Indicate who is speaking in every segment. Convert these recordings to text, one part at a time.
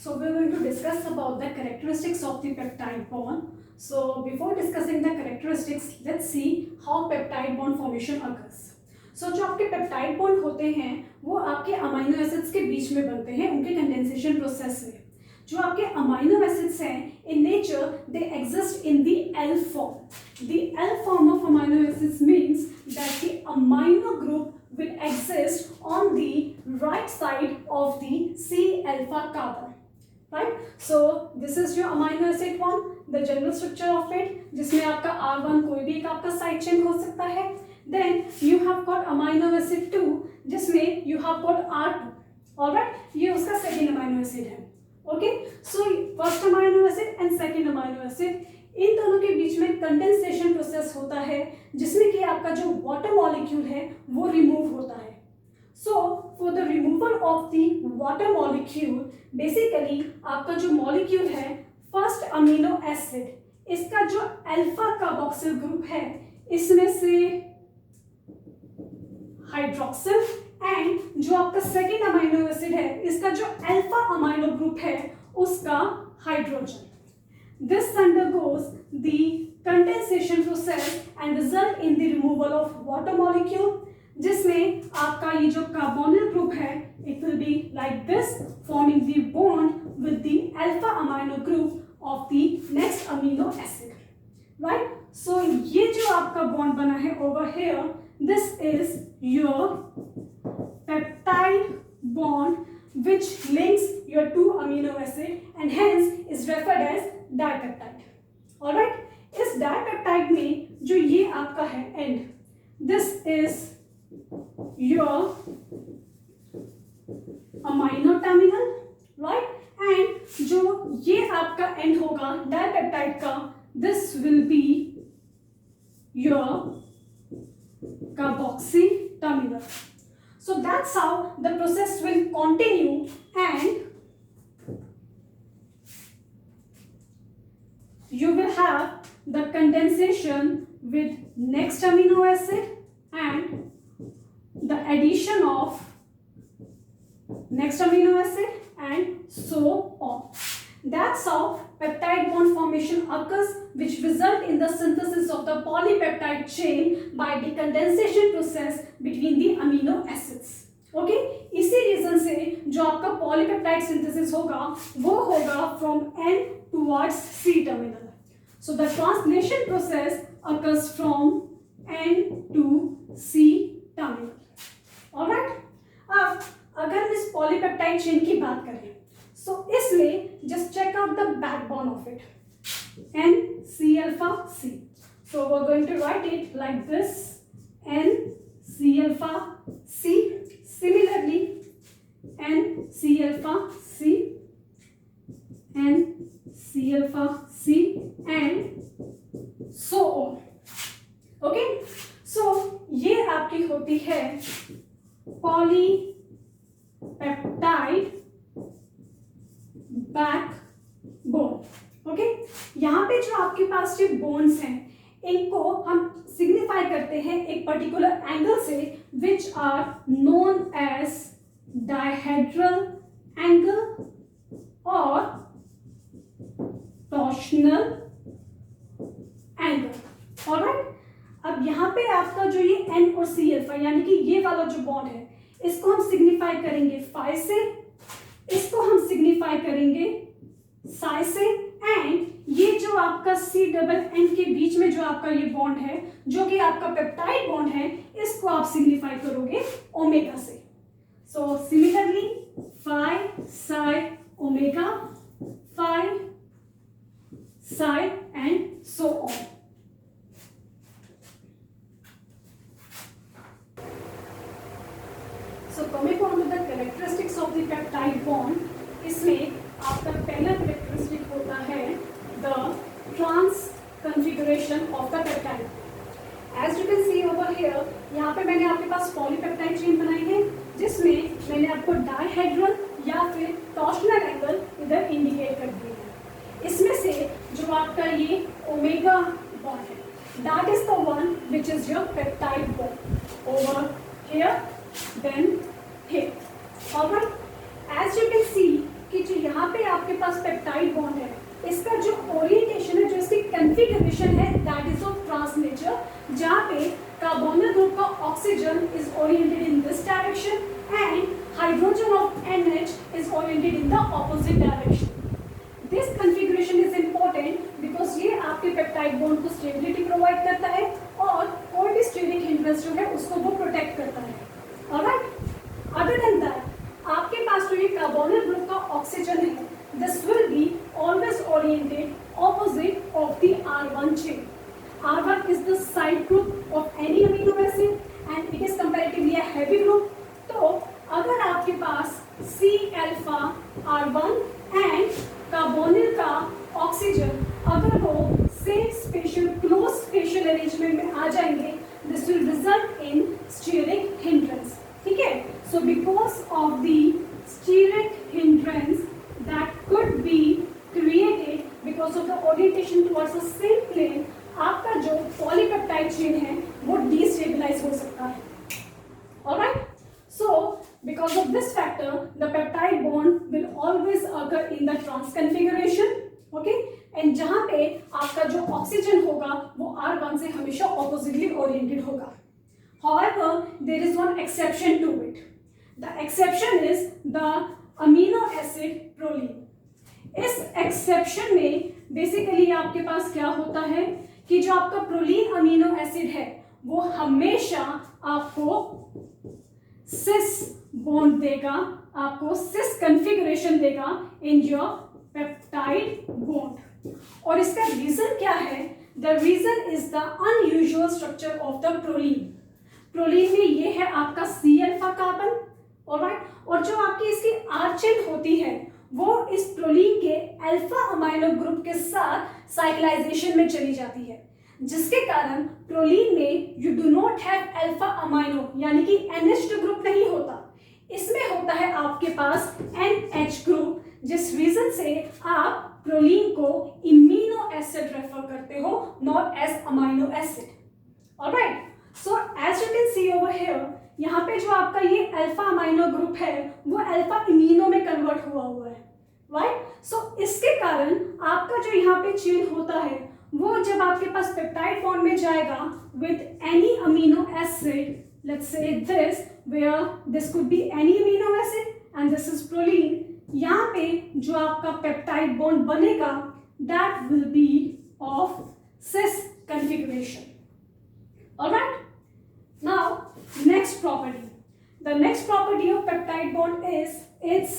Speaker 1: So we are going to discuss about the characteristics of the peptide bond. So before discussing the characteristics, let's see how peptide bond formation occurs. So जो आपके peptide bond होते हैं वो आपके amino acids के बीच में बनते हैं उनके कंडेंसेशन प्रोसेस में. जो आपके अमाइनो एसिड्स हैं in nature they exist in the L form. The L form of amino acids means that the amino group will exist on the right side of the C alpha carbon. Right? So this is your amino acid one, the general structure of it, जिसमें आपका R1 कोई भी एक आपका side chain हो सकता है. Then you have got amino acid 2, जिसमें you have got R2. Alright? ये उसका second amino acid है. Okay? So first amino acid and second amino acid, इन दोनों के बीच में कंडेंसेशन प्रोसेस होता है जिसमें कि आपका जो वाटर मॉलिक्यूल है वो रिमूव होता है. So for the removal of the water molecule, basically आपका जो मॉलिक्यूल है फर्स्ट अमीनो एसिड, इसका जो अल्फा कार्बोक्सिल ग्रुप है इसमें से हाइड्रोक्सिल एंड जो आपका सेकेंड अमीनो एसिड है इसका जो अल्फा अमीनो ग्रुप है उसका hydrogen. This undergoes the condensation process and result in the removal of water molecule, जिसमें आपका ये जो कार्बोनिल ग्रुप है it will be like this, forming the bond with the alpha amino group of the next amino acid. Right? So ये जो आपका bond बना है over here, this is your peptide bond which links your two amino acid and hence is referred as dipeptide. Alright? इस dipeptide में जो ये आपका है end, this is your amino terminal, right? And जो ये आपका end होगा dipeptide का, this will be your carboxy terminal. So that's how the process will continue and you will have the condensation with next amino acid and the addition of next amino acid and so on. That's how peptide bond formation occurs, which result in the synthesis of the polypeptide chain by the condensation process between the amino acids. Okay? इसी reason से जो आपका polypeptide synthesis होगा वो होगा from N towards C terminal. So the translation process occurs from N to C terminal. Alright? अब अगर हम इस polypeptide chain की बात करें, so इसमें just check out the backbone of it. N C alpha C. So we're going to write it like this. N C alpha C. Similarly, N C alpha C. N C alpha C and so on. Okay? So ये आपकी होती है polypeptide backbone. Okay, यहाँ पे जो आपके पास ये bones हैं इनको हम सिग्निफाई करते हैं एक पर्टिकुलर एंगल से which are known as dihedral angle और टॉर्शनल एंगल. ऑलराइट, अब यहाँ पे आपका जो ये N और C अल्फा यानी कि ये वाला जो बॉन्ड है इसको हम सिग्निफाई करेंगे फाई से, इसको हम सिग्निफाई करेंगे साई से एंड ये जो आपका C डबल N के बीच में जो आपका ये बॉन्ड है जो कि आपका पेप्टाइड बॉन्ड है इसको आप सिग्निफाई करोगे ओमेगा से. So similarly phi psi omega, phi psi and so on. So coming on to the characteristics of the peptide bond, इसमें आपका पहला characteristic होता है the trans configuration of the peptide. As you can see over here, यहाँ पे मैंने आपके पास polypeptide chain बनाई है जिसमें मैंने आपको डायहेड्रल या फिर टॉर्शनल एंगल इधर इंडिकेट कर दिए हैं. इसमें से जो आपका ये ओमेगा बॉन्ड है, that is the one which is your peptide bond over here, then here. Alright, as you can see कि जो यहाँ पे आप कन्फिगरेशन है that is of trans nature, जहाँ पे कार्बोनिल ग्रुप का oxygen is oriented in this direction and hydrogen of NH is oriented in the opposite direction. This configuration is important because ये आपके पेप्टाइड बॉन्ड को stability provide करता है और कोई भी स्टीरिक हिंड्रेंस जो है उसको वो प्रोटेक्ट करता है. ऑलराइट, अदर देन दैट आपके पास जो ये कार्बोनिल ग्रुप का ऑक्सीजन है, this will be always oriented opposite of the R1 chain. R1 is the side group of any amino acid and it is comparatively a heavy group. तो अगर आपके पास C alpha R1 and carbonyl का oxygen अगर वो same special close special arrangement में आ जाएंगे, this will result in steric hindrance. ठीक है, so because of the steric hindrance that could be created because of the orientation towards the same plane, आपका जो पॉलीपेप्टाइड चेन है वो destabilize हो सकता है. Alright, so because of this factor, the peptide bond will always occur in the trans configuration. Okay, and जहाँ पे आपका जो ऑक्सीजन होगा वो R1 से हमेशा oppositely oriented होगा. However, there is one exception to it. The exception is the amino acid proline. इस एक्सेप्शन में बेसिकली आपके पास क्या होता है कि जो आपका प्रोलीन अमीनो एसिड है वो हमेशा आपको सिस बॉन्ड देगा, आपको सिस कन्फिगरेशन देगा इन योर पेप्टाइड बॉन्ड. और इसका रीजन क्या है? The reason is the unusual structure of the proline. Proline में ये है आपका C अल्फा कार्बन. ऑलराइट, और जो आपकी इसकी R चेन होती है वो इस प्रोलीन के अल्फा अमाइनो ग्रुप के साथ साइक्लाइजेशन में चली जाती है, जिसके कारण प्रोलीन में you do not have alpha amino यानी कि NH2 ग्रुप नहीं होता. इसमें होता है आपके पास NH ग्रुप, जिस रीजन से आप प्रोलीन को इमीनो एसिड रेफर करते हो, not as amino acid. Alright, so as you can see over here, यहाँ पे जो आपका ये अल्फा अमाइनो ग्रुप है वो अल्फा इमीनो में कन्वर्ट हुआ है. राइट, सो इसके कारण आपका जो यहाँ पे चेन होता है वो जब आपके पास पेप्टाइड बॉन्ड में जाएगा with any amino acid, let's say this where this could be any amino acid and this is proline, यहाँ पे जो आपका पेप्टाइड बॉन्ड बनेगा that will be of cis configuration. Alright, now next property, the next property of peptide bond is its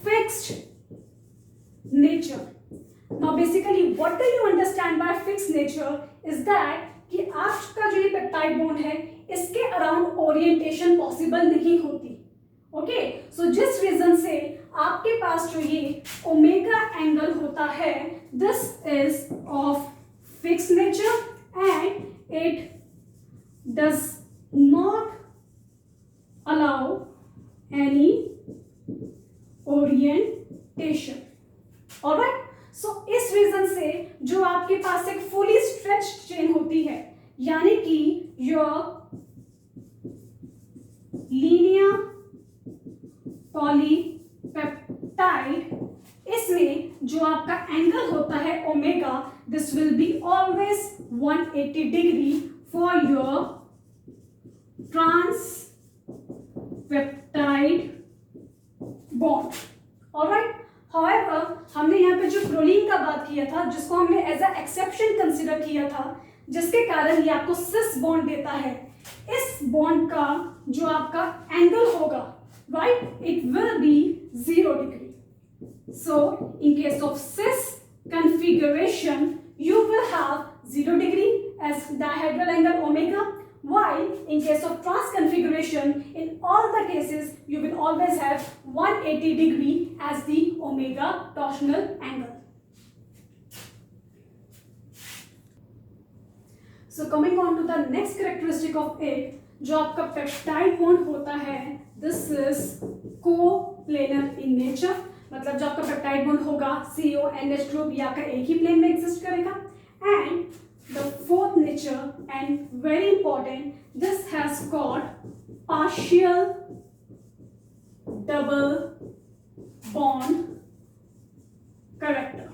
Speaker 1: fixed nature. Now basically what do you understand by fixed nature is that कि आपका जो ये peptide bond है इसके around orientation possible नहीं होती. Okay, सो जिस reason से आपके पास जो ये ओमेगा एंगल होता है this is of fixed nature and it does not allow any orientation. Alright, so इस रीजन से जो आपके पास एक fully stretched chain होती है यानी कि your linear polypeptide, इसमें जो आपका एंगल होता है omega, this will be always 180 degree for your trans peptide bond. Alright, however हमने यहाँ पे जो प्रोलीन का बात किया था जिसको हमने एज अ एक्सेप्शन कंसिडर किया था, जिसके कारण ये आपको सिस बॉन्ड देता है, इस बॉन्ड का जो आपका एंगल होगा right it will be 0 degree. So in case of cis configuration you will have 0 degree as dihedral angle omega, while in case of trans configuration in all the cases you will always have 180 degree as the omega torsional angle. So coming on to the next characteristic of it, जो आपका peptide bond होता है this is coplanar in nature, मतलब जो आपका peptide bond होगा CONH group या का एक ही प्लेन में एग्जिस्ट करेगा. And the fourth nature and very important, this has called partial double bond character.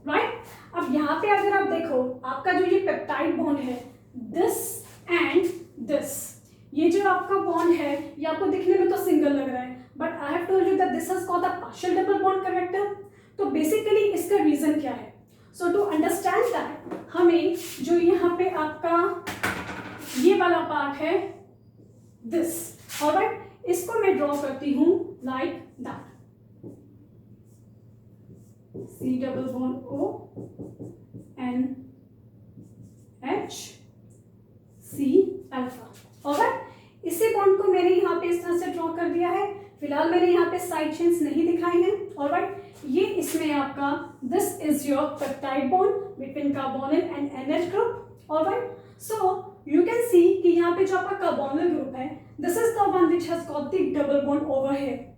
Speaker 1: Right, अब अब यहाँ पे अगर आप देखो आपका जो ये पेप्टाइड बॉन्ड है दिस एंड दिस, ये जो आपका बॉन्ड है ये आपको दिखने में तो सिंगल लग रहा है, but I have told you that this has got a partial double bond character. तो बेसिकली इसका रीजन क्या है? सो टू अंडरस्टैंड दैट हमें जो यहाँ पे आपका ये वाला पार्ट है दिस, ऑलराइट, इसको मैं ड्रॉ करती हूँ like that, C double bond O N H C alpha, alright. इसी बॉन्ड को मैंने यहाँ पे इस तरह से ड्रॉ कर दिया है। फिलहाल मैंने यहाँ पे साइड चेन्स नहीं दिखाई हैं, ऑलराइट। ये इसमें आपका this is your peptide bond between carbonyl and NH group, alright. So you can सी कि यहाँ पे जो आपका कार्बोनिल ग्रुप है this is the one which has got the double bond over here.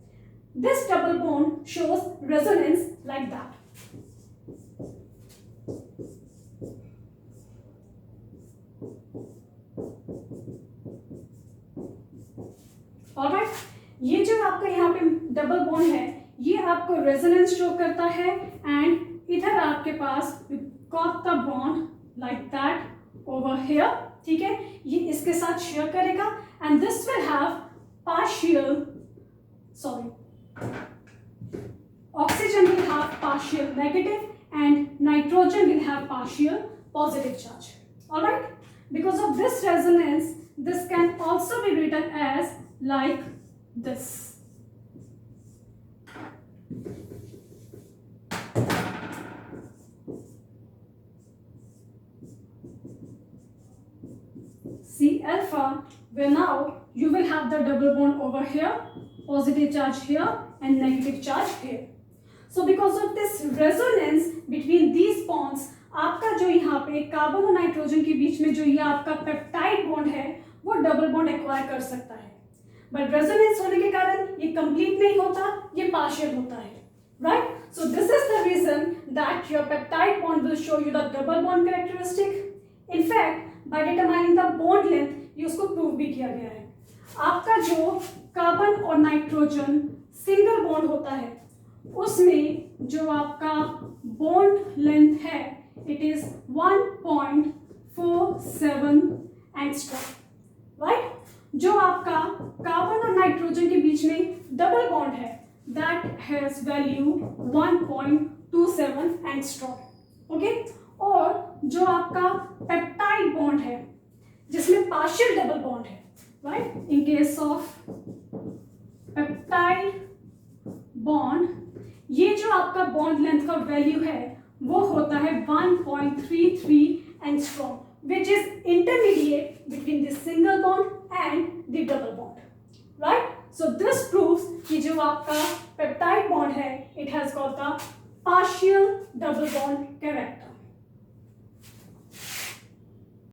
Speaker 1: This double bond shows resonance like that. Alright, ये जो आपका यहाँ पे डबल बॉन्ड है ये आपको रेजोनेंस शो करता है एंड इधर आपके पास got the bond like that over here, ठीक है, ये इसके साथ शेयर करेगा and this will have partial, sorry, oxygen will have partial negative and nitrogen will have partial positive charge, alright. Because of this resonance this can also be written as like this. C alpha, where now you will have the double bond over here, positive charge here and negative charge here. So because of this resonance between these bonds, आपका जो यहाँ पे carbon और nitrogen के बीच में जो ये आपका पेप्टाइड बॉन्ड है वो डबल बॉन्ड एक्वायर कर सकता है, बट रेजोनेंस होने के कारण ये कंप्लीट नहीं होता, ये पार्शियल होता है, right. So this is the reason that your peptide bond will show you the double bond characteristic. In fact by determining the bond length ये उसको प्रूव भी किया गया है। आपका जो कार्बन और नाइट्रोजन सिंगल बॉन्ड होता है उसमें जो आपका बॉन्ड लेंथ है इट इज 1.47 एंगस्ट्रॉम, राइट। जो आपका कार्बन और नाइट्रोजन के बीच में डबल बॉन्ड है that has value 1.27 angstrom, okay. और जो आपका पेप्टाइड बॉन्ड है जिसमें पार्शियल डबल बॉन्ड है, right, in case of peptide bond ये जो आपका बॉन्ड लेंथ का वैल्यू है वो होता है 1.33 angstrom which is intermediate between the single bond and the double bond, right? So this proves कि जो आपका पेप्टाइड बॉन्ड है it has got the partial double bond character.